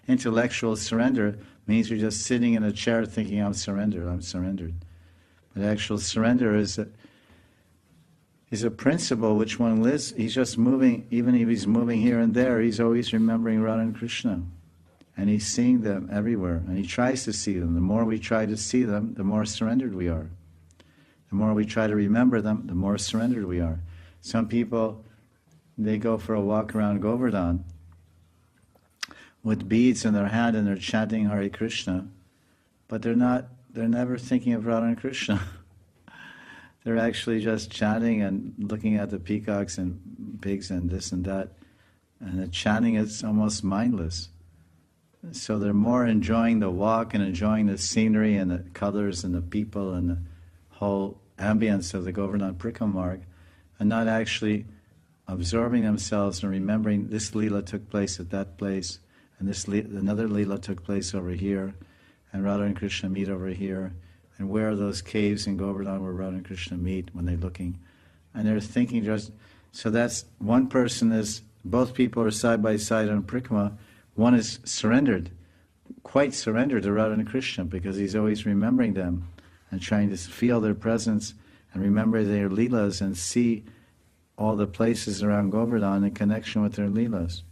Intellectual surrender means you're just sitting in a chair thinking, I'm surrendered. But actual surrender is a principle which one lives. He's just moving, even if he's moving here and there, he's always remembering Radha and Krishna. And he's seeing them everywhere, and he tries to see them. The more we try to see them, the more surrendered we are. The more we try to remember them, the more surrendered we are. Some people, they go for a walk around Govardhan with beads in their hand and they're chanting Hare Krishna, but they're never thinking of Radha and Krishna. They're actually just chanting and looking at the peacocks and pigs and this and that. And the chanting is almost mindless. So they're more enjoying the walk and enjoying the scenery and the colors and the people and the whole ambience of the Govardhan Parikram Marg, and not actually absorbing themselves and remembering this lila took place at that place, and another lila took place over here, and Radha and Krishna meet over here, and where are those caves in Govardhan where Radha and Krishna meet when they're looking. And they're thinking just, so that's, one person is, both people are side by side on Parikrama. One is surrendered, quite surrendered to Radha and Krishna, because he's always remembering them and trying to feel their presence and remember their leelas and see all the places around Govardhan in connection with their leelas.